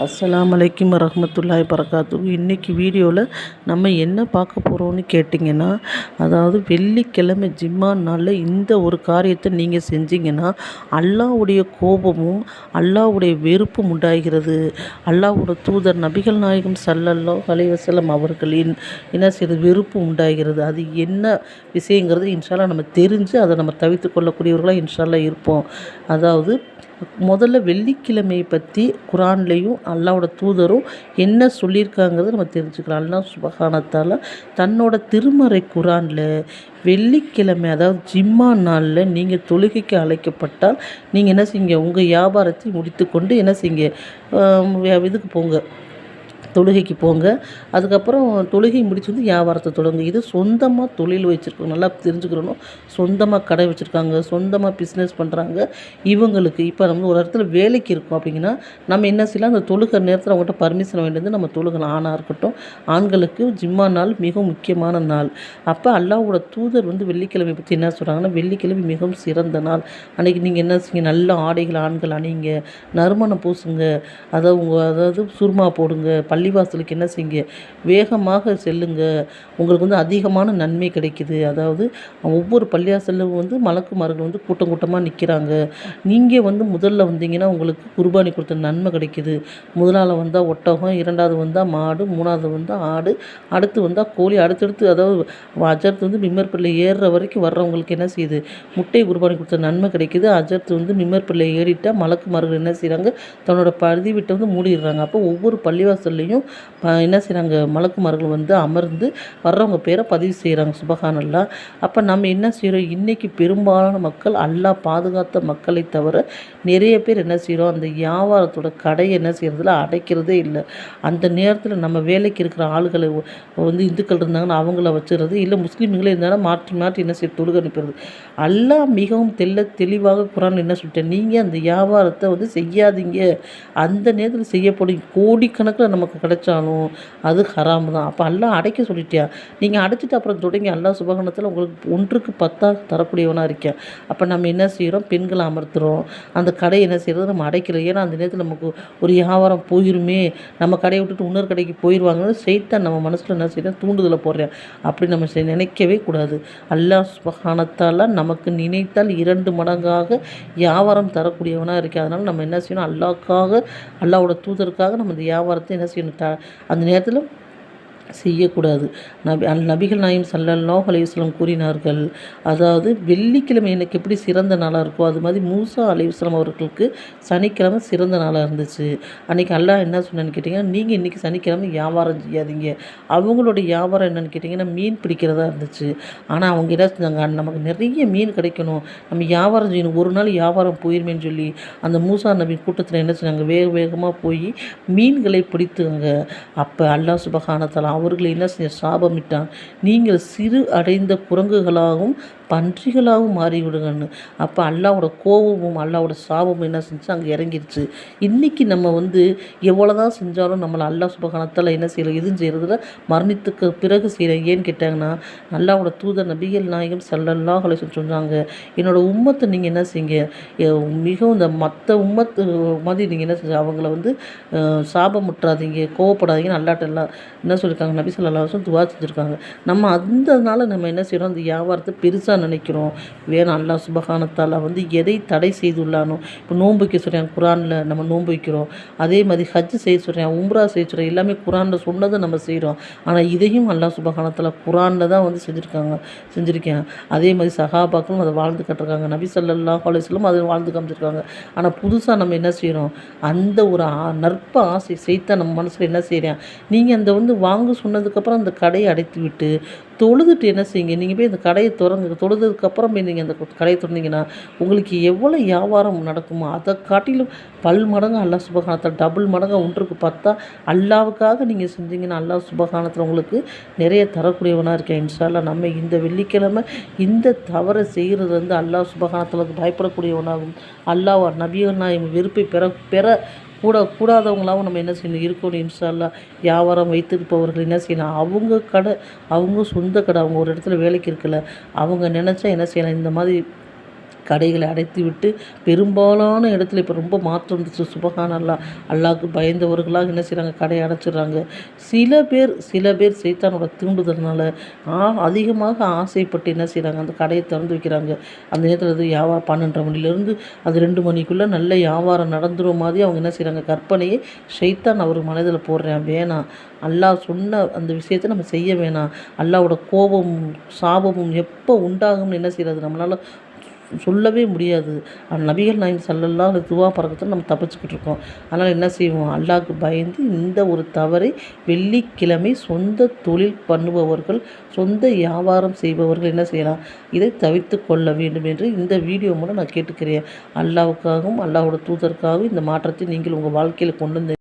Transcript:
அஸ்ஸலாமு அலைக்கும் வரஹ்மத்துல்லாஹி வபரகாத்துஹு. இன்றைக்கி வீடியோவில் நம்ம என்ன பார்க்க போகிறோம்னு கேட்டிங்கன்னா, அதாவது வெள்ளிக்கிழமை ஜிம்மா நாளில் இந்த ஒரு காரியத்தை நீங்கள் செஞ்சீங்கன்னா அல்லாஹ்வுடைய கோபமும் அல்லாஹ்வுடைய வெறுப்பும் உண்டாகிறது. அல்லாஹ்வோட தூதர் நபிகள் நாயகம் ஸல்லல்லாஹு அலைஹி வஸல்லம் அவர்களின் என்ன செய்கிறது வெறுப்பு உண்டாகிறது. அது என்ன விஷயங்கிறது இன்ஷால்லா நம்ம தெரிஞ்சு அதை நம்ம தவிர்த்து கொள்ளக்கூடியவர்களாக இன்ஷால்லா இருப்போம். அதாவது முதல்ல வெள்ளிக்கிழமையை பற்றி குரான்லேயும் அல்லாஹ்வோட தூதரும் என்ன சொல்லியிருக்காங்கிறத நம்ம தெரிஞ்சுக்கலாம். அல்லாஹ் சுப்ஹானஹு வ தஆலா தன்னோட திருமறை குரானில் வெள்ளிக்கிழமை அதாவது ஜிம்மா நாளில் நீங்கள் தொழுகைக்கு அழைக்கப்பட்டால் நீங்கள் என்ன செய்யுங்க, உங்கள் வியாபாரத்தை முடித்துக்கொண்டு என்ன செய்யுங்க, இதுக்கு போங்க, தொழுகைக்கு போங்க. அதுக்கப்புறம் தொழுகை முடிச்சு வந்து வியாபாரத்தை தொடங்க. இது சொந்தமாக தொழில் வச்சுருக்கோம், நல்லா தெரிஞ்சுக்கிறணும். சொந்தமாக கடை வச்சுருக்காங்க, சொந்தமாக பிஸ்னஸ் பண்ணுறாங்க. இவங்களுக்கு இப்போ நம்ம ஒரு இடத்துல வேலைக்கு இருக்கோம் அப்படிங்கன்னா நம்ம என்ன செய்யலாம், அந்த தொழுகிற நேரத்தில் அவங்கள்ட்ட பர்மிஷன் வேண்டியது நம்ம தொழுகலாம். ஆணாக இருக்கட்டும் ஆண்களுக்கு ஜிம்மா நாள் மிக முக்கியமான நாள். அப்போ அல்லாஹ்வோட தூதர் வந்து வெள்ளிக்கிழமை பற்றி என்ன சொல்கிறாங்கன்னா, வெள்ளிக்கிழமை மிகவும் சிறந்த நாள். அன்றைக்கி நீங்கள் என்ன செய்யுங்க, நல்ல ஆடைகள் ஆண்கள் அணிங்க, நறுமணம் பூசுங்க, அதாவது சுருமா போடுங்க, பள்ளிவாசலுக்கு என்ன செய்யுங்க, வேகமாக செல்லுங்க, உங்களுக்கு வந்து அதிகமான நன்மை கிடைக்குது. அதாவது ஒவ்வொரு பள்ளிவாசலும் வந்து மலக்குமார்கள் வந்து கூட்டம் கூட்டமாக நிற்கிறாங்க. நீங்கள் வந்து முதல்ல வந்தீங்கன்னா உங்களுக்கு குர்பானி கொடுத்த நன்மை கிடைக்குது. முதலால் வந்தால் ஒட்டகம், இரண்டாவது வந்தால் மாடு, மூணாவது வந்தால் ஆடு, அடுத்து வந்தால் கோழி, அடுத்தடுத்து அதாவது அஜர்த்து வந்து மிம்மர் பிள்ளை ஏறுற வரைக்கும் வர்றவங்களுக்கு என்ன செய்யுது, முட்டை குர்பானி கொடுத்த நன்மை கிடைக்குது. அஜர்த்து வந்து மிம்மர் பிள்ளை ஏறிட்டால் மலக்குமார்கள் என்ன செய்கிறாங்க, தன்னோட பதிவிட்டை வந்து மூடிடுறாங்க. அப்போ ஒவ்வொரு பள்ளிவாசல்லையும் என்ன செய்கிறாங்க, மலக்குமார்கள் வந்து அமர்ந்து வர்றவங்க பேரை பதிவு செய்கிறாங்க. சுபஹானல்லாஹ். அப்போ நம்ம என்ன செய்கிறோம், இன்றைக்கி பெரும்பாலான மக்கள் அல்லாஹ் பாதுகாத்த மக்களை தவிர நிறைய பேர் என்ன செய்கிறோம், அந்த வியாபாரத்தோட கடையை என்ன செய்கிறதுல அடைக்கிறதே இல்லை. அந்த நேரத்தில் நம்ம வேலைக்கு இருக்கிற ஆளுகளை வந்து இந்துக்கள் இருந்தாங்கன்னா அவங்கள வச்சுறது, இல்லை முஸ்லீம்களே இருந்தாலும் மாற்றி மாற்றி என்ன செய்ய தொழுக அனுப்புறது. அல்லாஹ் மிகவும் தெளிவாக குரான் என்ன சொல்லிட்டேன், நீங்கள் அந்த வியாபாரத்தை வந்து செய்யாதீங்க. அந்த நேரத்தில் செய்யப்படும் கோடிக்கணக்கில் நமக்கு கிடைச்சாலும் அது ஹராம் தான். அப்போ அல்லாஹ் அடைக்க சொல்லிட்டியா, நீங்கள் அடைச்சிட்டு அப்புறம் தொடங்கி அல்லாஹ் சுபஹானத்தில் உங்களுக்கு 1க்கு 10 தரக்கூடியவனாக இருக்கேன். அப்போ நம்ம என்ன செய்கிறோம், பெண்களை அமர்த்துகிறோம், அந்த கடையை என்ன செய்கிறது நம்ம அடைக்கிறோம். ஏன்னா அந்த நேரத்தில் நமக்கு ஒரு வியாபாரம் போயிருமே, நம்ம கடையை விட்டுட்டு இன்னொரு கடைக்கு போயிடுவாங்கன்னு சைத்தான் நம்ம மனசில் என்ன செய்கிறேன், தூண்டுதலை போடுறேன். அப்படி நம்ம நினைக்கவே கூடாது. அல்லாஹ் சுப்ஹானஹு நமக்கு நினைத்தால் 2 மடங்காக வியாபாரம் தரக்கூடியவனாக இருக்கேன். அதனால் நம்ம என்ன செய்யணும், அல்லாஹ்வோட தூதருக்காக நம்ம இந்த வியாபாரத்தை என்ன செய்யணும், அந்த நேரத்தில் செய்யக்கூடாது. நபிகள் நாயகம் ஸல்லல்லாஹு அலைஹி வஸல்லம் கூறினார்கள், அதாவது வெள்ளிக்கிழமை எனக்கு எப்படி சிறந்த நாளாக இருக்கோ அது மாதிரி மூசா அலைஹிஸ்ஸலாம் அவர்களுக்கு சனிக்கிழமை சிறந்த நாளாக இருந்துச்சு. அன்றைக்கி அல்லாஹ் என்ன சொன்னான்னு கேட்டிங்கன்னா, நீங்கள் இன்றைக்கி சனிக்கிழமை வியாபாரம் செய்யாதீங்க. அவங்களோட வியாபாரம் என்னென்னு கேட்டிங்கன்னா மீன் பிடிக்கிறதா இருந்துச்சு. ஆனால் அவங்க என்ன செஞ்சாங்க, நமக்கு நிறைய மீன் கிடைக்கணும், நம்ம வியாபாரம் செய்யணும், ஒரு நாள் வியாபாரம் போயிருமேன்னு சொல்லி அந்த மூசா நபி கூட்டத்தில் என்ன செஞ்சாங்க, வேகமாக போய் மீன்களை பிடித்துங்க. அப்போ அல்லாஹ் சுப்ஹானஹு வ தஆலா அவர்களை என்ன செய்ய சாபமிட்டான், நீங்கள் சிறு அடைந்த குரங்குகளாகவும் பன்றிகளாகவும் மாறிவிடுங்கன்னு. அப்போ அல்லாஹ்வோட கோபமும் அல்லாஹ்வோட சாபமும் என்ன செஞ்சு அங்கே இறங்கிருச்சு. இன்றைக்கி நம்ம வந்து எவ்வளோ தான் செஞ்சாலும் நம்மளை அல்லாஹ் சுப்ஹானஹு வ தஆலா என்ன செய்யலை, எதுவும் செய்கிறதில்ல, மரணித்துக்கு பிறகு செய்கிறேன். ஏன்னு கேட்டாங்கன்னா, அல்லாஹ்வோட தூதர் நபிகள் நாயகம் ஸல்லல்லாஹு அலைஹி வஸல்லம் சொன்னாங்க, என்னோட உம்மத்தை நீங்கள் என்ன செய்யுங்க, மிகவும் இந்த மற்ற உம்மத்து மாதிரி நீங்கள் என்ன செஞ்ச அவங்கள வந்து சாபமுற்றாதீங்க, கோவப்படாதீங்கன்னு அல்லாஹ்ட்ட எல்லாம் என்ன சொல்லியிருக்காங்க, நபி ஸல்லல்லாஹு அலைஹி வஸல்லம் துஆ செஞ்சுருக்காங்க. நம்ம அதனால நம்ம என்ன செய்கிறோம், அந்த வியாபாரத்தை பெருசாக நினைக்கிறோம். வேணும் அல்லாஹ் சுப்ஹானஹு வ தஆலா வந்து எதை தடை செய்துள்ளானோ, இப்போ நோன்பு வைக்க சொல்கிறேன் குரானில், நம்ம நோன்பு வைக்கிறோம். அதே மாதிரி ஹஜ் செய்ய சொல்கிறேன், உம்ரா செய்ய சொல்கிறேன், எல்லாமே குரானில் சொன்னதை நம்ம செய்கிறோம். ஆனால் இதையும் அல்லாஹ் சுப்ஹானஹு வ தஆலா குரானில் தான் வந்து செஞ்சுருக்கேன். அதே மாதிரி சஹாபாக்களும் அதை வாழ்ந்து கட்டுருக்காங்க, நபி ஸல்லல்லாஹு அலைஹி வஸல்லம் அதை வாழ்ந்து காமிச்சிருக்காங்க. ஆனால் புதுசாக நம்ம என்ன செய்கிறோம், அந்த ஒரு நற்ப ஆசை செய்தான் நம்ம மனசில் என்ன செய்கிறேன், நீங்கள் அந்த வந்து வாங்க சொன்னதுக்கப்புறம் அந்த கடையை அடைத்து விட்டு தொழுதுட்டு என்ன செய்யுங்க, நீங்கள் போய் அந்த கடையை தொழுதுக்கப்புறம் போய் நீங்கள் அந்த கடையை திறந்தீங்கன்னா உங்களுக்கு எவ்வளோ வியாபாரம் நடக்குமோ அதை காட்டிலும் பல்மடங்கு அல்லாஹ் சுப்ஹானஹு வ தஆலா டபுள் மடங்காக 1க்கு 10 அல்லாஹ்வுக்காக நீங்கள் செஞ்சீங்கன்னா அல்லாஹ் சுப்ஹானஹு வ தஆலா உங்களுக்கு நிறைய தரக்கூடியவனாக இருக்கேன். இன்ஷா அல்லாஹ் நம்ம இந்த வெள்ளிக்கிழமை இந்த தவறை செய்கிறது வந்து அல்லாஹ் சுப்ஹானஹு வ தஆலாவுக்கு பயப்படக்கூடியவனாகும், அல்லாஹ் நபிகள் நாயகம் வெறுப்பை பெற கூடாதவங்களாகவும் நம்ம என்ன செய்யணும், இருக்கணும். இன்ஷா அல்லாஹ் வியாபாரம் வைத்திருப்பவர்கள் என்ன செய்யணும், அவங்க கடை, அவங்க சொந்த கடை, அவங்க ஒரு இடத்துல வேலைக்கு இருக்கல, அவங்க நினச்சா என்ன செய்யலாம், இந்த மாதிரி கடைகளை அடைத்துவிட்டு பெரும்பாலான இடத்துல இப்போ ரொம்ப மாற்றம் வந்துச்சு. சுபஹானல்லாஹ். அல்லாஹ்வுக்கு பயந்தவர்களாக என்ன செய்கிறாங்க, கடையை அடைச்சிடுறாங்க. சில பேர் சைத்தானோட தூண்டுதல்னால அதிகமாக ஆசைப்பட்டு என்ன செய்கிறாங்க, அந்த கடையை திறந்து வைக்கிறாங்க. அந்த நேரத்தில் அது வியாபாரம் 12 மணிலேருந்து அது 2 மணிக்குள்ளே நல்ல வியாபாரம் நடந்துடும் மாதிரி அவங்க என்ன செய்கிறாங்க, கற்பனையை ஷைத்தான் அவர் மனதில் போடுறேன். வேணாம், அல்லாஹ் சொன்ன அந்த விஷயத்தை நம்ம செய்ய வேணாம். அல்லாஹ்வோட கோபமும் சாபமும் எப்போ உண்டாகும்னு என்ன செய்கிறது, நம்மளால் சொல்லவே முடியாது. நபிகள் நாயகம் ஸல்லல்லாஹு அலைஹி துவா பறக்கத்தில் நம்ம தப்பிச்சுக்கிட்டு இருக்கோம். அதனால் என்ன செய்வோம், அல்லாஹ்வுக்கு பயந்து இந்த ஒரு தவறை வெள்ளிக்கிழமை சொந்த தொழில் பண்ணுபவர்கள், சொந்த வியாபாரம் செய்பவர்கள் என்ன செய்யலாம், இதை தவிர்த்து கொள்ள வேண்டும் என்று இந்த வீடியோ மூலம் நான் கேட்டுக்கிறேன். அல்லாஹ்வுக்காகவும் அல்லாஹ்வோட தூதருக்காகவும் இந்த மாற்றத்தை நீங்கள் உங்கள் வாழ்க்கையில் கொண்டு வந்து